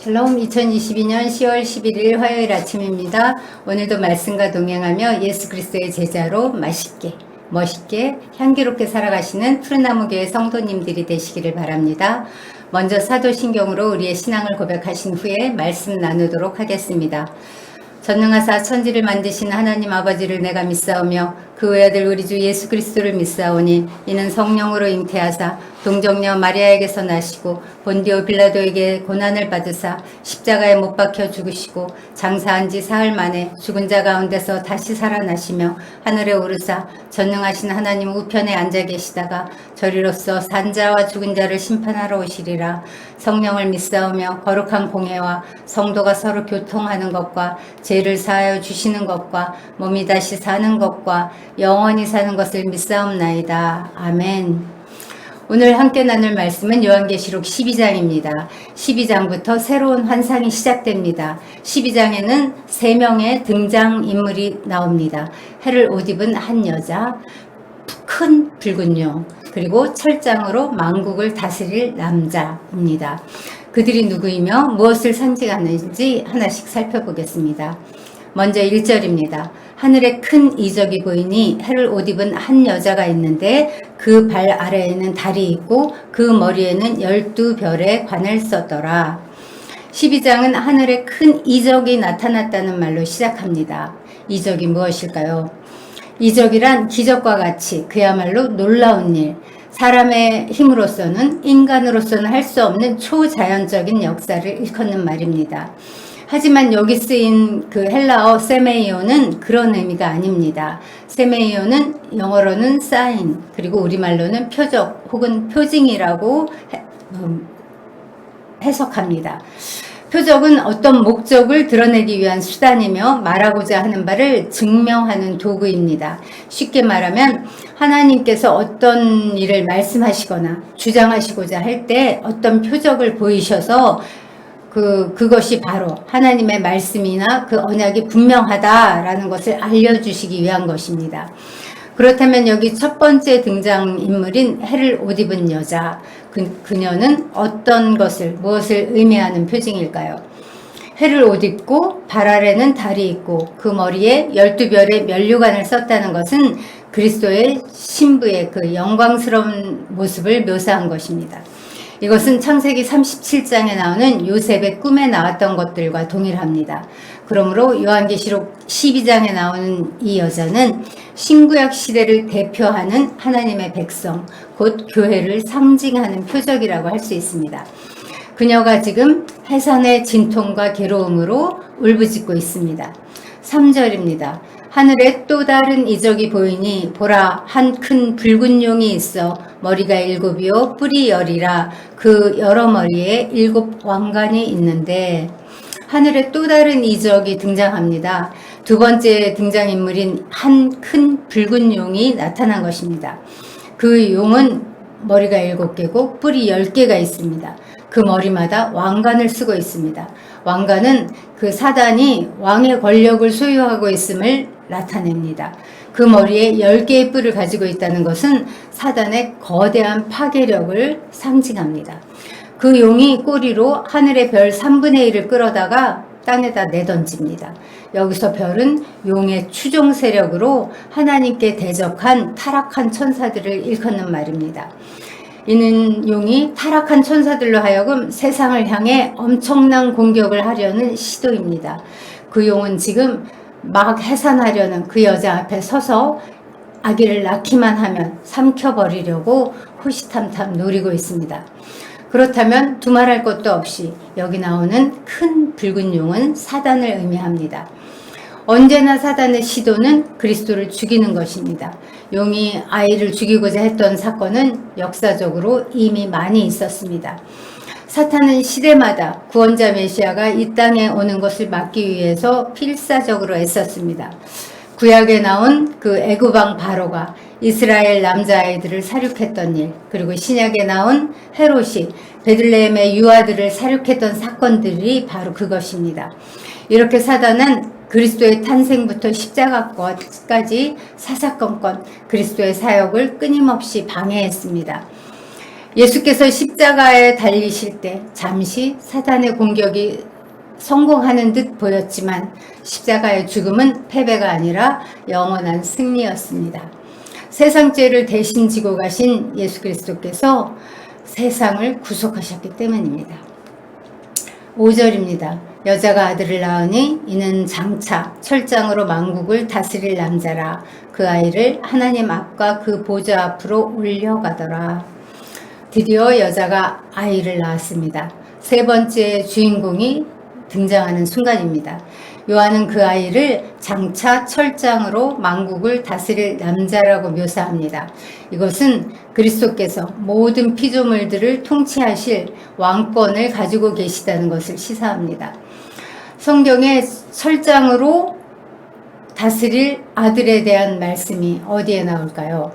샬롬. 2022년 10월 11일 화요일 아침입니다. 오늘도 말씀과 동행하며 예수 그리스도의 제자로 맛있게, 멋있게, 향기롭게 살아가시는 푸른나무교회 성도님들이 되시기를 바랍니다. 먼저 사도신경으로 우리의 신앙을 고백하신 후에 말씀 나누도록 하겠습니다. 전능하사 천지를 만드신 하나님 아버지를 내가 믿사오며 그 외아들 우리 주 예수 그리스도를 믿사오니 이는 성령으로 잉태하사 동정녀 마리아에게서 나시고 본디오 빌라도에게 고난을 받으사 십자가에 못 박혀 죽으시고 장사한 지 사흘 만에 죽은 자 가운데서 다시 살아나시며 하늘에 오르사 전능하신 하나님 우편에 앉아 계시다가 저리로서 산 자와 죽은 자를 심판하러 오시리라. 성령을 믿사오며 거룩한 공회와 성도가 서로 교통하는 것과 죄를 사하여 주시는 것과 몸이 다시 사는 것과 영원히 사는 것을 믿사옵나이다. 아멘. 오늘 함께 나눌 말씀은 요한계시록 12장입니다. 12장부터 새로운 환상이 시작됩니다. 12장에는 3명의 등장인물이 나옵니다. 해를 옷 입은 한 여자, 큰 붉은 용, 그리고 철장으로 만국을 다스릴 남자입니다. 그들이 누구이며 무엇을 상징하는지 하나씩 살펴보겠습니다. 먼저 1절입니다. 하늘에 큰 이적이 보이니 해를 옷 입은 한 여자가 있는데 그 발 아래에는 달이 있고 그 머리에는 12별의 관을 썼더라. 12장은 하늘에 큰 이적이 나타났다는 말로 시작합니다. 이적이 무엇일까요? 이적이란 기적과 같이 그야말로 놀라운 일, 사람의 힘으로서는 인간으로서는 할 수 없는 초자연적인 역사를 일컫는 말입니다. 하지만 여기 쓰인 그 헬라어 세메이오는 그런 의미가 아닙니다. 세메이오는 영어로는 sign, 그리고 우리말로는 표적 혹은 표징이라고 해석합니다. 표적은 어떤 목적을 드러내기 위한 수단이며 말하고자 하는 바를 증명하는 도구입니다. 쉽게 말하면 하나님께서 어떤 일을 말씀하시거나 주장하시고자 할 때 어떤 표적을 보이셔서 그것이 바로 하나님의 말씀이나 그 언약이 분명하다라는 것을 알려주시기 위한 것입니다. 그렇다면 여기 첫 번째 등장인물인 해를 옷 입은 여자, 그녀는 어떤 것을, 무엇을 의미하는 표징일까요? 해를 옷 입고 발 아래는 달이 있고 그 머리에 12별의 면류관을 썼다는 것은 그리스도의 신부의 그 영광스러운 모습을 묘사한 것입니다. 이것은 창세기 37장에 나오는 요셉의 꿈에 나왔던 것들과 동일합니다. 그러므로 요한계시록 12장에 나오는 이 여자는 신구약 시대를 대표하는 하나님의 백성, 곧 교회를 상징하는 표적이라고 할 수 있습니다. 그녀가 지금 해산의 진통과 괴로움으로 울부짖고 있습니다. 3절입니다. 하늘에 또 다른 이적이 보이니 보라 한 큰 붉은 용이 있어 머리가 7이요 뿔이 10이라 그 여러 머리에 7 왕관이 있는데, 하늘에 또 다른 이적이 등장합니다. 두 번째 등장인물인 한 큰 붉은 용이 나타난 것입니다. 그 용은 머리가 7개고 뿔이 10개가 있습니다. 그 머리마다 왕관을 쓰고 있습니다. 왕관은 그 사단이 왕의 권력을 소유하고 있음을 나타냅니다. 그 머리에 10개의 뿔을 가지고 있다는 것은 사단의 거대한 파괴력을 상징합니다. 그 용이 꼬리로 하늘의 별 3분의 1을 끌어다가 땅에다 내던집니다. 여기서 별은 용의 추종 세력으로 하나님께 대적한 타락한 천사들을 일컫는 말입니다. 이는 용이 타락한 천사들로 하여금 세상을 향해 엄청난 공격을 하려는 시도입니다. 그 용은 지금 막 해산하려는 그 여자 앞에 서서 아기를 낳기만 하면 삼켜버리려고 호시탐탐 노리고 있습니다. 그렇다면 두말할 것도 없이 여기 나오는 큰 붉은 용은 사단을 의미합니다. 언제나 사단의 시도는 그리스도를 죽이는 것입니다. 용이 아이를 죽이고자 했던 사건은 역사적으로 이미 많이 있었습니다. 사탄은 시대마다 구원자 메시아가 이 땅에 오는 것을 막기 위해서 필사적으로 애썼습니다. 구약에 나온 그 애굽 왕 바로가 이스라엘 남자아이들을 살육했던 일, 그리고 신약에 나온 헤롯이 베들레헴의 유아들을 살육했던 사건들이 바로 그것입니다. 이렇게 사단은 그리스도의 탄생부터 십자가까지 사사건건 그리스도의 사역을 끊임없이 방해했습니다. 예수께서 십자가에 달리실 때 잠시 사탄의 공격이 성공하는 듯 보였지만 십자가의 죽음은 패배가 아니라 영원한 승리였습니다. 세상 죄를 대신 지고 가신 예수 그리스도께서 세상을 구속하셨기 때문입니다. 5절입니다. 여자가 아들을 낳으니 이는 장차 철장으로 만국을 다스릴 남자라. 그 아이를 하나님 앞과 그 보좌 앞으로 올려가더라. 드디어 여자가 아이를 낳았습니다. 세 번째 주인공이 등장하는 순간입니다. 요한은 그 아이를 장차 철장으로 만국을 다스릴 남자라고 묘사합니다. 이것은 그리스도께서 모든 피조물들을 통치하실 왕권을 가지고 계시다는 것을 시사합니다. 성경에 철장으로 다스릴 아들에 대한 말씀이 어디에 나올까요?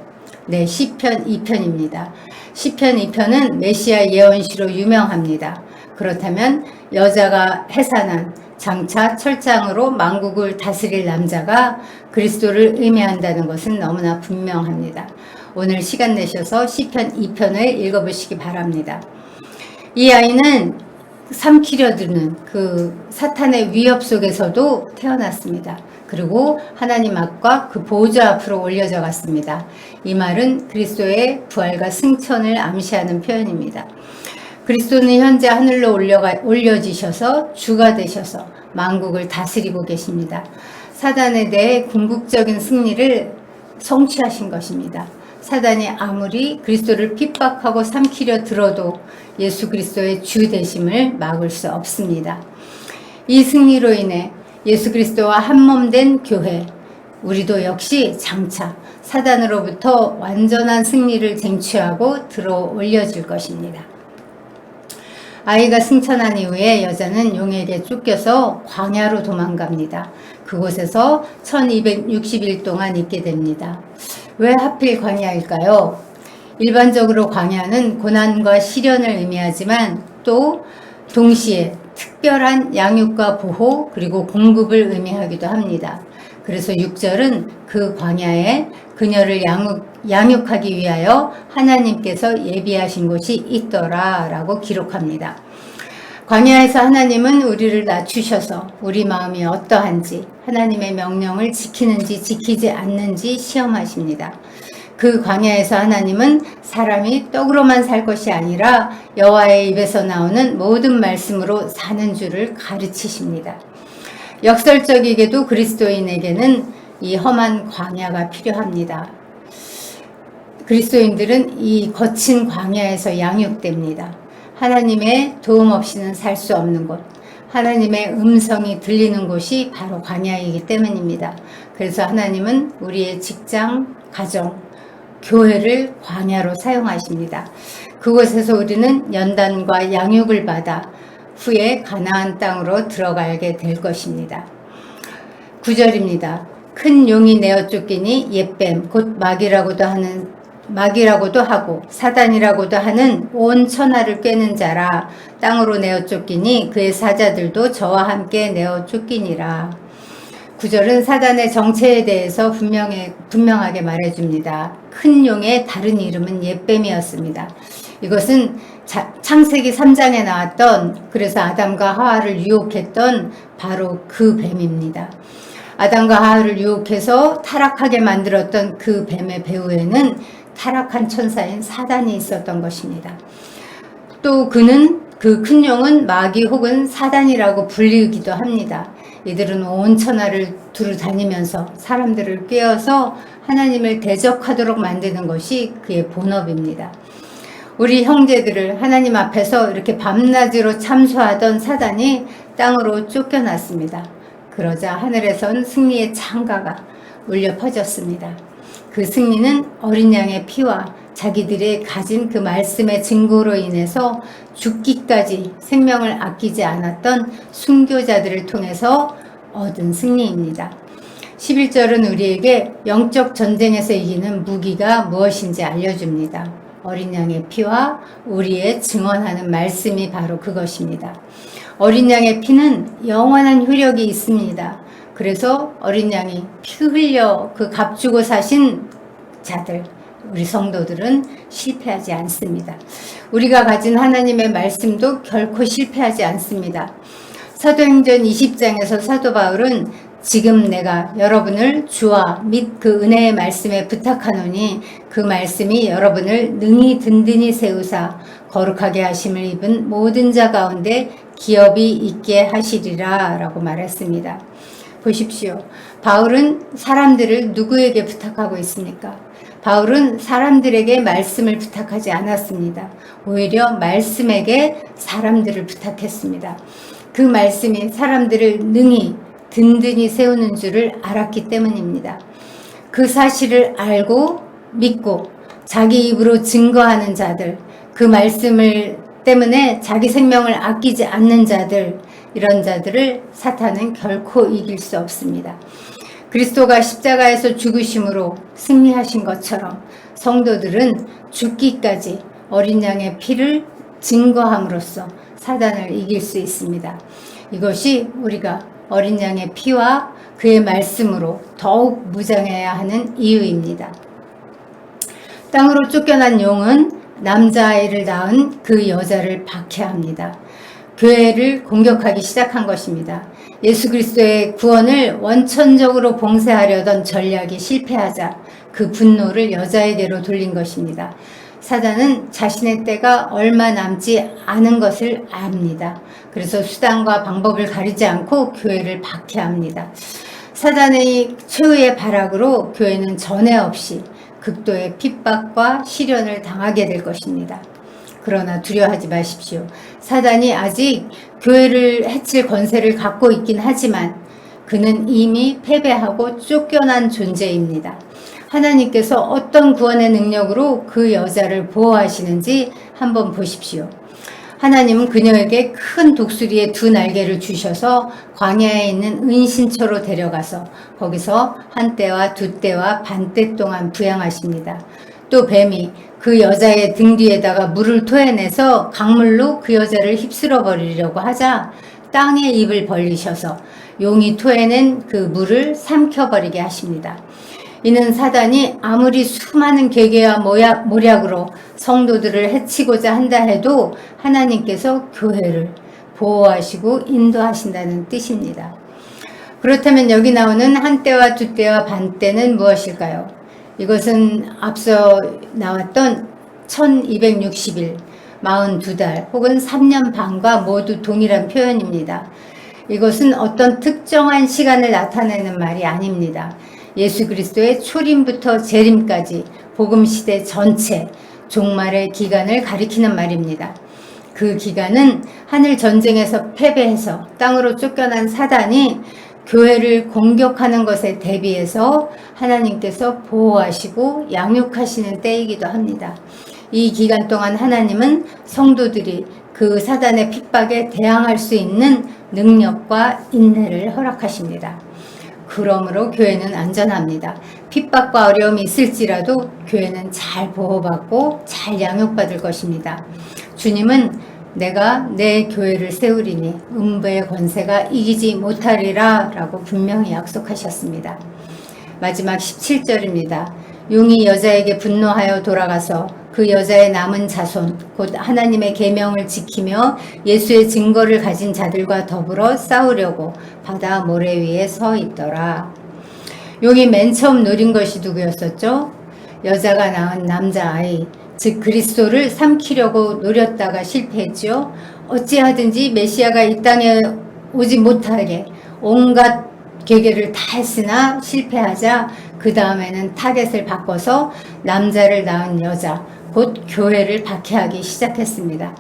네, 시편 2편입니다. 시편 2편은 메시아 예언시로 유명합니다. 그렇다면 여자가 해산한 장차 철장으로 만국을 다스릴 남자가 그리스도를 의미한다는 것은 너무나 분명합니다. 오늘 시간 내셔서 시편 2편을 읽어보시기 바랍니다. 이 아이는 삼키려 드는 그 사탄의 위협 속에서도 태어났습니다. 그리고 하나님 앞과 그 보좌 앞으로 올려져 갔습니다. 이 말은 그리스도의 부활과 승천을 암시하는 표현입니다. 그리스도는 현재 하늘로 올려지셔서 주가 되셔서 만국을 다스리고 계십니다. 사단에 대해 궁극적인 승리를 성취하신 것입니다. 사단이 아무리 그리스도를 핍박하고 삼키려 들어도 예수 그리스도의 주 되심을 막을 수 없습니다. 이 승리로 인해 예수 그리스도와 한몸 된 교회, 우리도 역시 장차 사단으로부터 완전한 승리를 쟁취하고 들어 올려질 것입니다. 아이가 승천한 이후에 여자는 용에게 쫓겨서 광야로 도망갑니다. 그곳에서 1260일 동안 있게 됩니다. 왜 하필 광야일까요? 일반적으로 광야는 고난과 시련을 의미하지만 또 동시에 특별한 양육과 보호 그리고 공급을 의미하기도 합니다. 그래서 6절은 그 광야에 그녀를 양육하기 위하여 하나님께서 예비하신 곳이 있더라 라고 기록합니다. 광야에서 하나님은 우리를 낮추셔서 우리 마음이 어떠한지 하나님의 명령을 지키는지 지키지 않는지 시험하십니다. 그 광야에서 하나님은 사람이 떡으로만 살 것이 아니라 여호와의 입에서 나오는 모든 말씀으로 사는 줄을 가르치십니다. 역설적이게도 그리스도인에게는 이 험한 광야가 필요합니다. 그리스도인들은 이 거친 광야에서 양육됩니다. 하나님의 도움 없이는 살 수 없는 곳, 하나님의 음성이 들리는 곳이 바로 광야이기 때문입니다. 그래서 하나님은 우리의 직장, 가정, 교회를 광야로 사용하십니다. 그곳에서 우리는 연단과 양육을 받아 후에 가나안 땅으로 들어가게 될 것입니다. 9절입니다. 큰 용이 내어 쫓기니 옛뱀 곧 마귀라고도 하고 사단이라고도 하는 온 천하를 꿰는 자라. 땅으로 내어 쫓기니 그의 사자들도 저와 함께 내어 쫓기니라. 9절은 사단의 정체에 대해서 분명하게 말해줍니다. 큰 용의 다른 이름은 옛뱀이었습니다. 이것은 창세기 3장에 나왔던, 그래서 아담과 하와를 유혹했던 바로 그 뱀입니다. 아담과 하와를 유혹해서 타락하게 만들었던 그 뱀의 배후에는 타락한 천사인 사단이 있었던 것입니다. 또 그 큰 용은 마귀 혹은 사단이라고 불리기도 합니다. 이들은 온 천하를 두루 다니면서 사람들을 꿰어서 하나님을 대적하도록 만드는 것이 그의 본업입니다. 우리 형제들을 하나님 앞에서 이렇게 밤낮으로 참수하던 사단이 땅으로 쫓겨났습니다. 그러자 하늘에선 승리의 창가가 울려 퍼졌습니다. 그 승리는 어린 양의 피와 자기들이 가진 그 말씀의 증거로 인해서 죽기까지 생명을 아끼지 않았던 순교자들을 통해서 얻은 승리입니다. 11절은 우리에게 영적 전쟁에서 이기는 무기가 무엇인지 알려줍니다. 어린 양의 피와 우리의 증언하는 말씀이 바로 그것입니다. 어린 양의 피는 영원한 효력이 있습니다. 그래서 어린 양이 피 흘려 그 값주고 사신 자들, 우리 성도들은 실패하지 않습니다. 우리가 가진 하나님의 말씀도 결코 실패하지 않습니다. 사도행전 20장에서 사도 바울은 지금 내가 여러분을 주와 및 그 은혜의 말씀에 부탁하노니 그 말씀이 여러분을 능히 든든히 세우사 거룩하게 하심을 입은 모든 자 가운데 기업이 있게 하시리라 라고 말했습니다. 보십시오. 바울은 사람들을 누구에게 부탁하고 있습니까? 바울은 사람들에게 말씀을 부탁하지 않았습니다. 오히려 말씀에게 사람들을 부탁했습니다. 그 말씀이 사람들을 능히 든든히 세우는 줄을 알았기 때문입니다. 그 사실을 알고 믿고 자기 입으로 증거하는 자들, 그 말씀을 때문에 자기 생명을 아끼지 않는 자들, 이런 자들을 사탄은 결코 이길 수 없습니다. 그리스도가 십자가에서 죽으심으로 승리하신 것처럼 성도들은 죽기까지 어린 양의 피를 증거함으로써 사단을 이길 수 있습니다. 이것이 우리가 어린 양의 피와 그의 말씀으로 더욱 무장해야 하는 이유입니다. 땅으로 쫓겨난 용은 남자아이를 낳은 그 여자를 박해합니다. 교회를 공격하기 시작한 것입니다. 예수 그리스도의 구원을 원천적으로 봉쇄하려던 전략이 실패하자 그 분노를 여자에게로 돌린 것입니다. 사단은 자신의 때가 얼마 남지 않은 것을 압니다. 그래서 수단과 방법을 가리지 않고 교회를 박해합니다. 사단의 최후의 발악으로 교회는 전에 없이 극도의 핍박과 시련을 당하게 될 것입니다. 그러나 두려워하지 마십시오. 사단이 아직 교회를 해칠 권세를 갖고 있긴 하지만 그는 이미 패배하고 쫓겨난 존재입니다. 하나님께서 어떤 구원의 능력으로 그 여자를 보호하시는지 한번 보십시오. 하나님은 그녀에게 큰 독수리의 2날개를 주셔서 광야에 있는 은신처로 데려가서 거기서 1때와 2때와 반때 동안 부양하십니다. 또 뱀이 그 여자의 등 뒤에다가 물을 토해내서 강물로 그 여자를 휩쓸어 버리려고 하자 땅에 입을 벌리셔서 용이 토해낸 그 물을 삼켜버리게 하십니다. 이는 사단이 아무리 수많은 계계와 모략으로 성도들을 해치고자 한다 해도 하나님께서 교회를 보호하시고 인도하신다는 뜻입니다. 그렇다면 여기 나오는 1때와 2때와 반때는 무엇일까요? 이것은 앞서 나왔던 1260일, 42달 혹은 3년 반과 모두 동일한 표현입니다. 이것은 어떤 특정한 시간을 나타내는 말이 아닙니다. 예수 그리스도의 초림부터 재림까지 복음시대 전체 종말의 기간을 가리키는 말입니다. 그 기간은 하늘 전쟁에서 패배해서 땅으로 쫓겨난 사단이 교회를 공격하는 것에 대비해서 하나님께서 보호하시고 양육하시는 때이기도 합니다. 이 기간 동안 하나님은 성도들이 그 사단의 핍박에 대항할 수 있는 능력과 인내를 허락하십니다. 그러므로 교회는 안전합니다. 핍박과 어려움이 있을지라도 교회는 잘 보호받고 잘 양육받을 것입니다. 주님은 내가 내 교회를 세우리니 음부의 권세가 이기지 못하리라 라고 분명히 약속하셨습니다. 마지막 17절입니다. 용이 여자에게 분노하여 돌아가서 그 여자의 남은 자손 곧 하나님의 계명을 지키며 예수의 증거를 가진 자들과 더불어 싸우려고 바다 모래 위에 서 있더라. 용이 맨 처음 노린 것이 누구였었죠? 여자가 낳은 남자아이, 즉 그리스도를 삼키려고 노렸다가 실패했지요. 어찌하든지 메시아가 이 땅에 오지 못하게 온갖 계계를 다 했으나 실패하자 그 다음에는 타겟을 바꿔서 남자를 낳은 여자, 곧 교회를 박해하기 시작했습니다.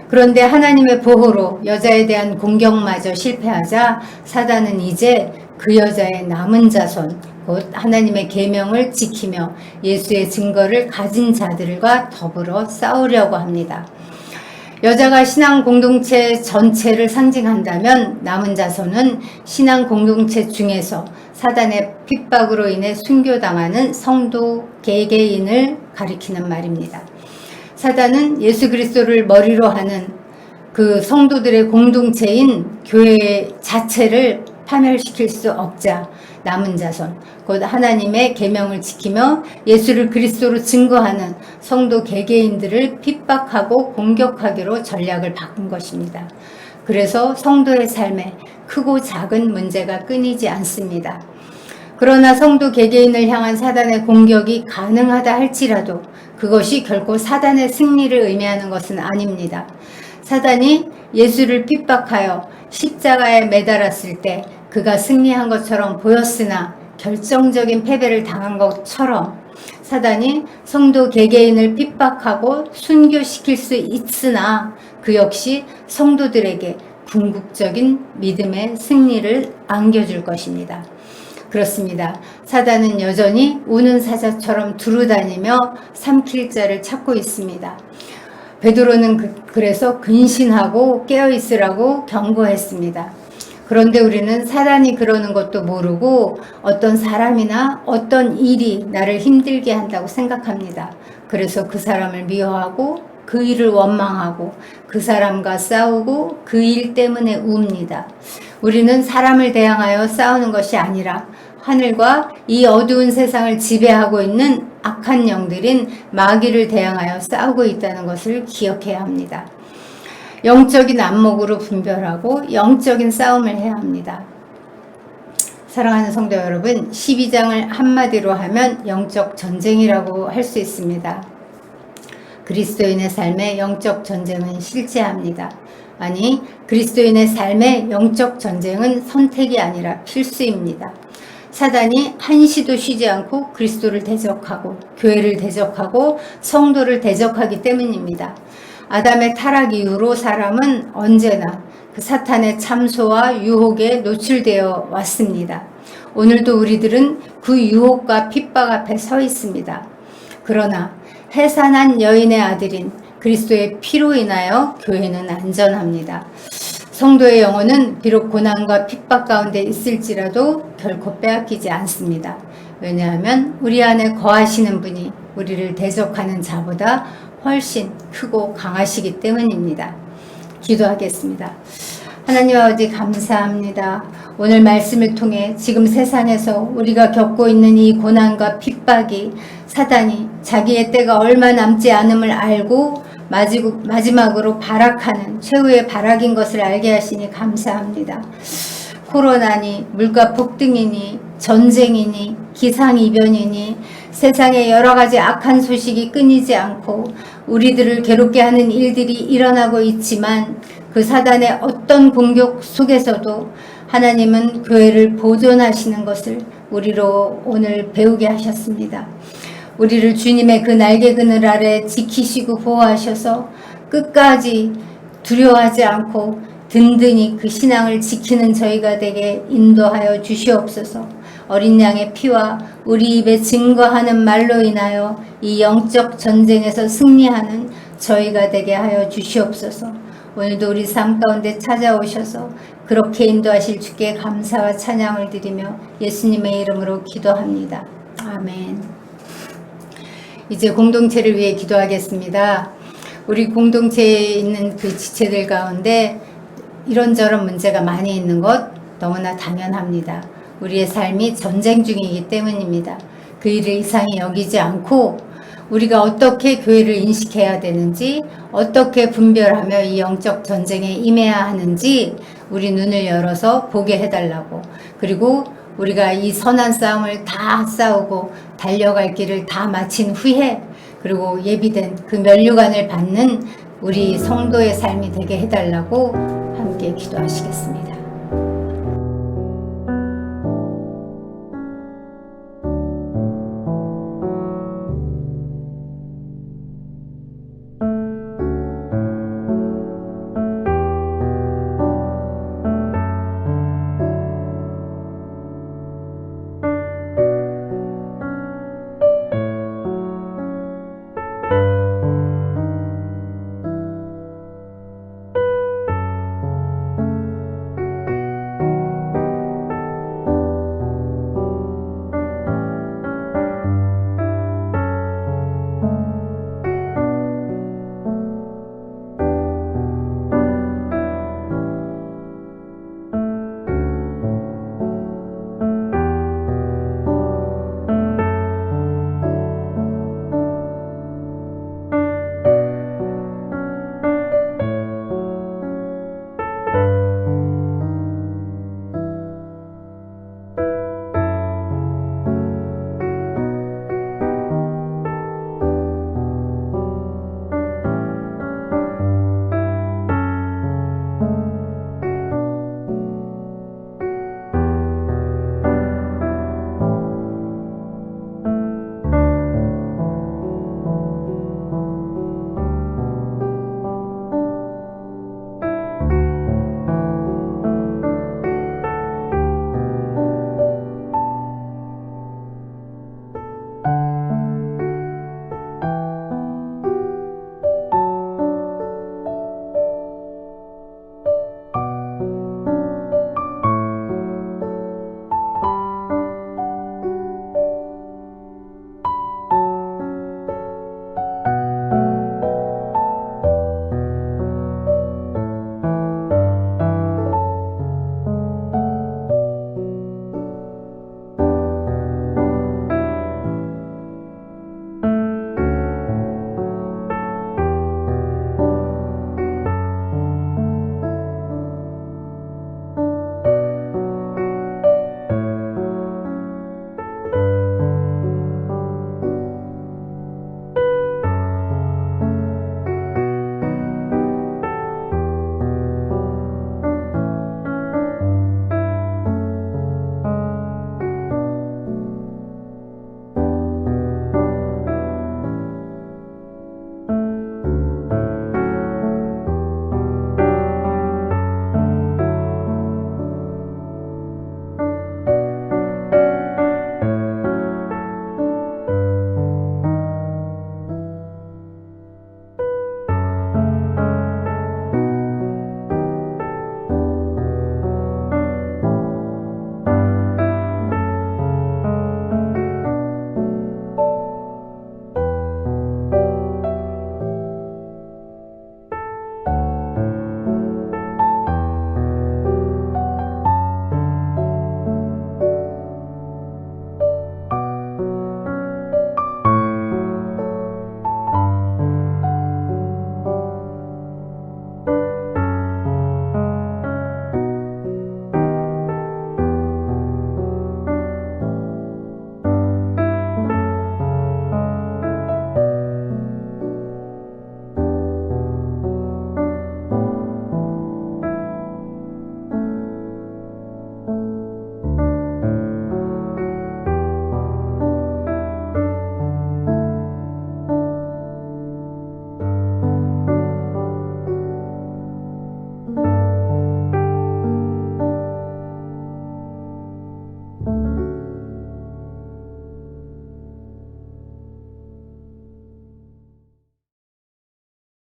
그런데 하나님의 보호로 여자에 대한 공격마저 실패하자 사단은 이제 그 여자의 남은 자손, 곧 하나님의 계명을 지키며 예수의 증거를 가진 자들과 더불어 싸우려고 합니다. 여자가 신앙 공동체 전체를 상징한다면 남은 자손은 신앙 공동체 중에서 사단의 핍박으로 인해 순교당하는 성도 개개인을 가리키는 말입니다. 사단은 예수 그리스도를 머리로 하는 그 성도들의 공동체인 교회 자체를 파멸시킬 수 없자 남은 자손, 곧 하나님의 계명을 지키며 예수를 그리스도로 증거하는 성도 개개인들을 핍박하고 공격하기로 전략을 바꾼 것입니다. 그래서 성도의 삶에 크고 작은 문제가 끊이지 않습니다. 그러나 성도 개개인을 향한 사단의 공격이 가능하다 할지라도 그것이 결코 사단의 승리를 의미하는 것은 아닙니다. 사단이 예수를 핍박하여 십자가에 매달았을 때 그가 승리한 것처럼 보였으나 결정적인 패배를 당한 것처럼 사단이 성도 개개인을 핍박하고 순교시킬 수 있으나 그 역시 성도들에게 궁극적인 믿음의 승리를 안겨줄 것입니다. 그렇습니다. 사단은 여전히 우는 사자처럼 두루다니며 삼킬 자를 찾고 있습니다. 베드로는 그래서 근신하고 깨어있으라고 경고했습니다. 그런데 우리는 사단이 그러는 것도 모르고 어떤 사람이나 어떤 일이 나를 힘들게 한다고 생각합니다. 그래서 그 사람을 미워하고 그 일을 원망하고 그 사람과 싸우고 그 일 때문에 웁니다. 우리는 사람을 대항하여 싸우는 것이 아니라 하늘과 이 어두운 세상을 지배하고 있는 악한 영들인 마귀를 대항하여 싸우고 있다는 것을 기억해야 합니다. 영적인 안목으로 분별하고 영적인 싸움을 해야 합니다. 사랑하는 성도 여러분, 12장을 한마디로 하면 영적 전쟁이라고 할 수 있습니다. 그리스도인의 삶에 영적 전쟁은 실제합니다. 아니, 그리스도인의 삶의 영적 전쟁은 선택이 아니라 필수입니다. 사단이 한시도 쉬지 않고 그리스도를 대적하고 교회를 대적하고 성도를 대적하기 때문입니다. 아담의 타락 이후로 사람은 언제나 그 사탄의 참소와 유혹에 노출되어 왔습니다. 오늘도 우리들은 그 유혹과 핍박 앞에 서 있습니다. 그러나 해산한 여인의 아들인 그리스도의 피로 인하여 교회는 안전합니다. 성도의 영혼은 비록 고난과 핍박 가운데 있을지라도 결코 빼앗기지 않습니다. 왜냐하면 우리 안에 거하시는 분이 우리를 대적하는 자보다 훨씬 크고 강하시기 때문입니다. 기도하겠습니다. 하나님 아버지 감사합니다. 오늘 말씀을 통해 지금 세상에서 우리가 겪고 있는 이 고난과 핍박이 사단이 자기의 때가 얼마 남지 않음을 알고 마지막으로 발악하는 최후의 발악인 것을 알게 하시니 감사합니다. 코로나니 물가 폭등이니 전쟁이니 기상이변이니 세상에 여러 가지 악한 소식이 끊이지 않고 우리들을 괴롭게 하는 일들이 일어나고 있지만 그 사단의 어떤 공격 속에서도 하나님은 교회를 보존하시는 것을 우리로 오늘 배우게 하셨습니다. 우리를 주님의 그 날개 그늘 아래 지키시고 보호하셔서 끝까지 두려워하지 않고 든든히 그 신앙을 지키는 저희가 되게 인도하여 주시옵소서. 어린 양의 피와 우리 입에 증거하는 말로 인하여 이 영적 전쟁에서 승리하는 저희가 되게 하여 주시옵소서. 오늘도 우리 삶 가운데 찾아오셔서 그렇게 인도하실 주께 감사와 찬양을 드리며 예수님의 이름으로 기도합니다. 아멘. 이제 공동체를 위해 기도하겠습니다. 우리 공동체에 있는 그 지체들 가운데 이런저런 문제가 많이 있는 것 너무나 당연합니다. 우리의 삶이 전쟁 중이기 때문입니다. 그 일을 이상히 여기지 않고 우리가 어떻게 교회를 인식해야 되는지, 어떻게 분별하며 이 영적 전쟁에 임해야 하는지 우리 눈을 열어서 보게 해달라고, 그리고 우리가 이 선한 싸움을 다 싸우고 달려갈 길을 다 마친 후에 그리고 예비된 그 면류관을 받는 우리 성도의 삶이 되게 해달라고 함께 기도하시겠습니다.